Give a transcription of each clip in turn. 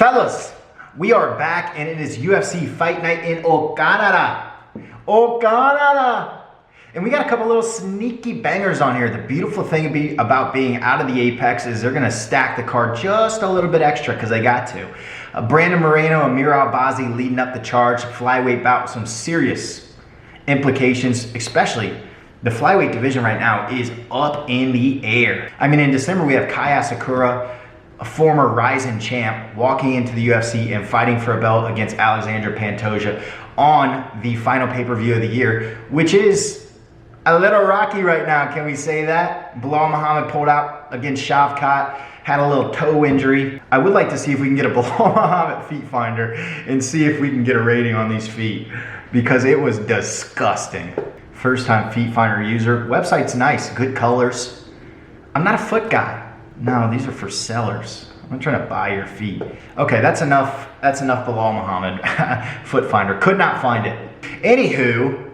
Fellas, we are back and it is UFC Fight Night in Canada. Canada! And we got a couple little sneaky bangers on here. The beautiful thing about being out of the Apex is they're gonna stack the card just a little bit extra because they got to. Brandon Moreno, Amir Albazi leading up the charge. Flyweight bout with some serious implications, especially the flyweight division right now is up in the air. I mean, in December we have Kai Asakura, a former Ryzen champ, walking into the UFC and fighting for a belt against Alexander Pantoja on the final pay-per-view of the year, which is a little rocky right now, can we say that? Bilal Muhammad pulled out against Shavkat, had a little toe injury. I would like to see if we can get a Bilal Muhammad feet finder and see if we can get a rating on these feet, because it was disgusting. First time feet finder user. Website's nice, good colors. I'm not a foot guy. No, these are for sellers. I'm trying to buy your feet. Okay, that's enough. That's enough Bilal Muhammad foot finder. Could not find it. Anywho,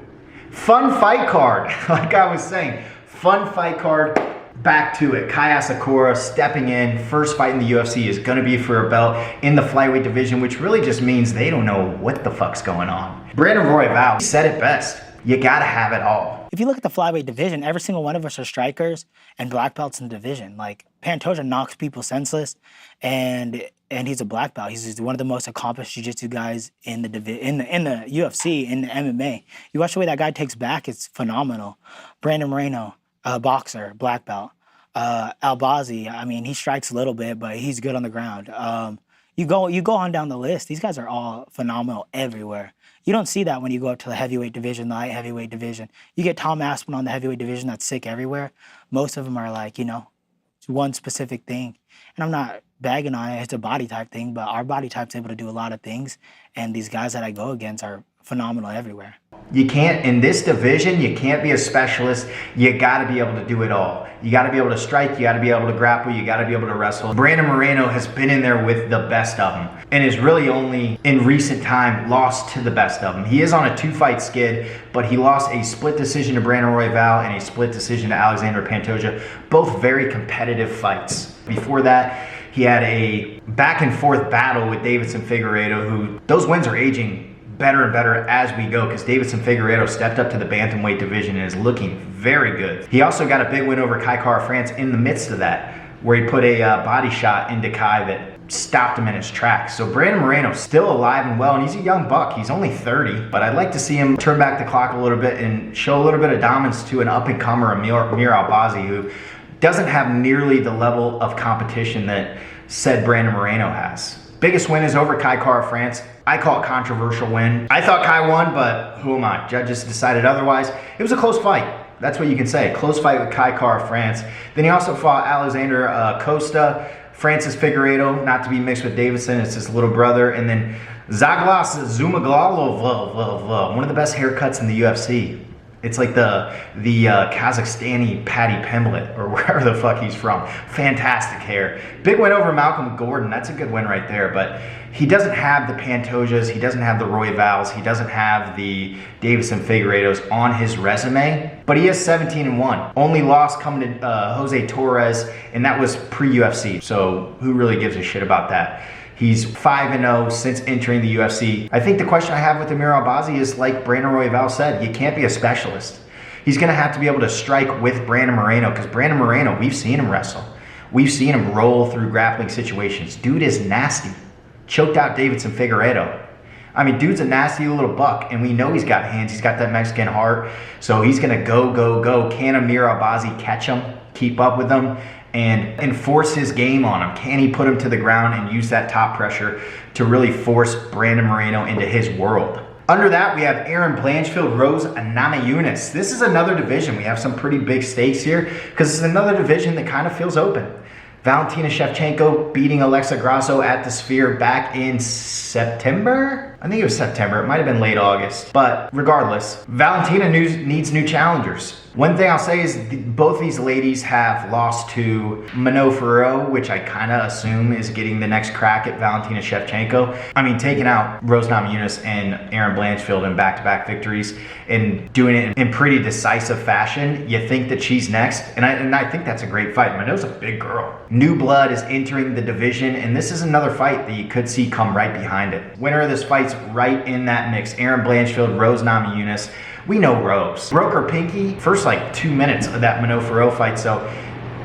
fun fight card. Like I was saying, fun fight card. Back to it. Kai Asakura stepping in. First fight in the UFC is going to be for a belt in the flyweight division, which really just means they don't know what the fuck's going on. Brandon Moreno said it best. You gotta have it all. If you look at the flyweight division, every single one of us are strikers and black belts in the division. Like, Pantoja knocks people senseless, and he's a black belt. He's one of the most accomplished jiu-jitsu guys in the UFC, in the MMA. You watch the way that guy takes back, it's phenomenal. Brandon Moreno, a boxer, black belt. Albazi, I mean, he strikes a little bit, but he's good on the ground. You go on down the list. These guys are all phenomenal everywhere. You don't see that when you go up to the heavyweight division, the light heavyweight division. You get Tom Aspen on the heavyweight division that's sick everywhere. Most of them are like, it's one specific thing. And I'm not bagging on it. It's a body type thing, but our body type's able to do a lot of things. And these guys that I go against are phenomenal everywhere. You can't, in this division, you can't be a specialist. You gotta be able to do it all. You gotta be able to strike, you gotta be able to grapple, you gotta be able to wrestle. Brandon Moreno has been in there with the best of them and is really only in recent time lost to the best of them. He is on a 2-fight skid, but he lost a split decision to Brandon Royval and a split decision to Alexander Pantoja, both very competitive fights. Before that, he had a back and forth battle with Deiveson Figueiredo, who those wins are aging better and better as we go, because Deiveson Figueiredo stepped up to the bantamweight division and is looking very good. He also got a big win over Kai Kara-France in the midst of that, where he put a body shot into Kai that stopped him in his tracks. So Brandon Moreno's still alive and well, and he's a young buck. He's only 30, but I'd like to see him turn back the clock a little bit and show a little bit of dominance to an up-and-comer, Amir Albazi, who doesn't have nearly the level of competition that said Brandon Moreno has. Biggest win is over Kai Kara-France. I call it controversial win. I thought Kai won, but who am I? Judges decided otherwise. It was a close fight. That's what you can say. Close fight with Kai Kara-France. Then he also fought Alexander Costa, Francis Figueiredo, not to be mixed with Deiveson. It's his little brother. And then Zaglas Zhumagulov, one of the best haircuts in the UFC. It's like the Kazakhstani Paddy Pimblett, or wherever the fuck he's from. Fantastic hair. Big win over Malcolm Gordon. That's a good win right there. But he doesn't have the Pantojas. He doesn't have the Royvals. He doesn't have the Deiveson Figueiredos on his resume. But he is 17-1. Only loss coming to Jose Torres, and that was pre-UFC. So who really gives a shit about that? He's 5-0 since entering the UFC. I think the question I have with Amir Albazi is, like Brandon Royval said, you can't be a specialist. He's gonna have to be able to strike with Brandon Moreno, because Brandon Moreno, we've seen him wrestle. We've seen him roll through grappling situations. Dude is nasty. Choked out Deiveson Figueiredo. I mean, dude's a nasty little buck, and we know he's got hands. He's got that Mexican heart, so he's gonna go. Can Amir Albazi catch him, keep up with him, and enforce his game on him? Can he put him to the ground and use that top pressure to really force Brandon Moreno into his world? Under that, we have Erin Blanchfield, Rose Namajunas. This is another division. We have some pretty big stakes here, because it's another division that kind of feels open. Valentina Shevchenko beating Alexa Grasso at the Sphere back in September? I think it was September. It might have been late August. But regardless, Valentina needs new challengers. One thing I'll say is both these ladies have lost to Mano Ferrero, which I kind of assume is getting the next crack at Valentina Shevchenko. I mean, taking out Rose Namajunas and Erin Blanchfield in back-to-back victories and doing it in pretty decisive fashion, you think that she's next. And I think that's a great fight. Mano's a big girl. New blood is entering the division, and this is another fight that you could see come right behind it. Winner of this fight's right in that mix. Erin Blanchfield, Rose Namajunas. We know Rose broke her pinky first like 2 minutes of that Minot Ferro fight, so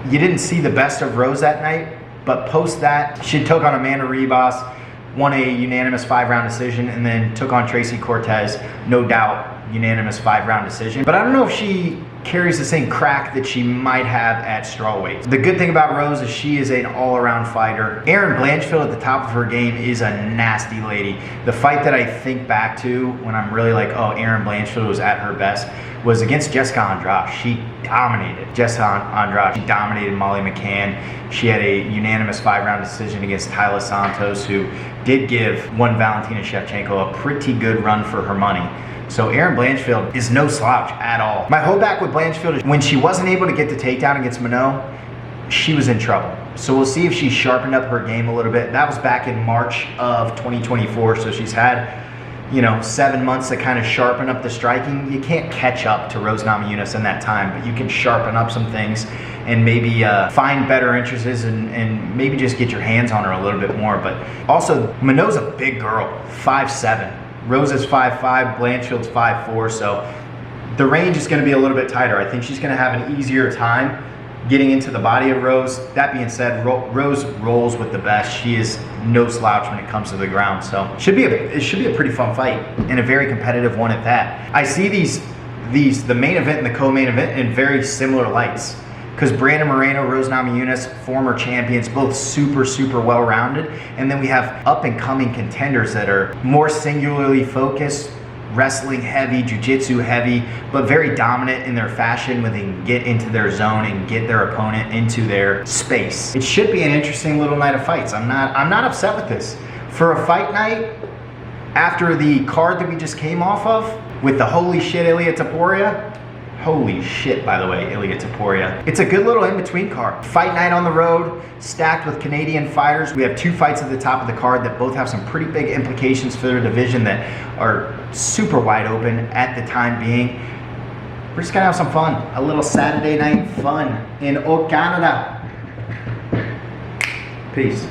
you didn't see the best of Rose that night, but post that, she took on Amanda Ribas, won a unanimous 5-round decision, and then took on Tracy Cortez, no doubt, unanimous 5-round decision. But I don't know if she carries the same crack that she might have at strawweight. The good thing about Rose is she is an all-around fighter. Erin Blanchfield at the top of her game is a nasty lady. The fight that I think back to when I'm really like, oh, Erin Blanchfield was at her best was against Jessica Andrade. She dominated Jessica Andrade. She dominated Molly McCann. She had a unanimous 5-round decision against Tyler Santos, who did give one Valentina Shevchenko a pretty good run for her money. So Erin Blanchfield is no slouch at all. My holdback with Blanchfield is when she wasn't able to get the takedown against Minot, she was in trouble. So we'll see if she sharpened up her game a little bit. That was back in March of 2024, so she's had, 7 months to kind of sharpen up the striking. You can't catch up to Rose Namajunas in that time, but you can sharpen up some things and maybe find better entrances and maybe just get your hands on her a little bit more. But also, Minot's a big girl, 5'7". Rose is 5'5", Blanchfield's 5'4", so the range is going to be a little bit tighter. I think she's going to have an easier time getting into the body of Rose. That being said, Rose rolls with the best. She is no slouch when it comes to the ground, so it should be a pretty fun fight and a very competitive one at that. I see the main event and the co-main event in very similar lights, because Brandon Moreno, Rose Namajunas, former champions, both super well-rounded. And then we have up-and-coming contenders that are more singularly focused, wrestling heavy, jiu-jitsu heavy, but very dominant in their fashion when they can get into their zone and get their opponent into their space. It should be an interesting little night of fights. I'm not upset with this. For a fight night, after the card that we just came off of, with the holy shit Ilia Topuria, holy shit, by the way, Ilia Topuria. It's a good little in-between card. Fight night on the road, stacked with Canadian fighters. We have 2 fights at the top of the card that both have some pretty big implications for their division that are super wide open at the time being. We're just gonna have some fun. A little Saturday night fun in Canada. Peace.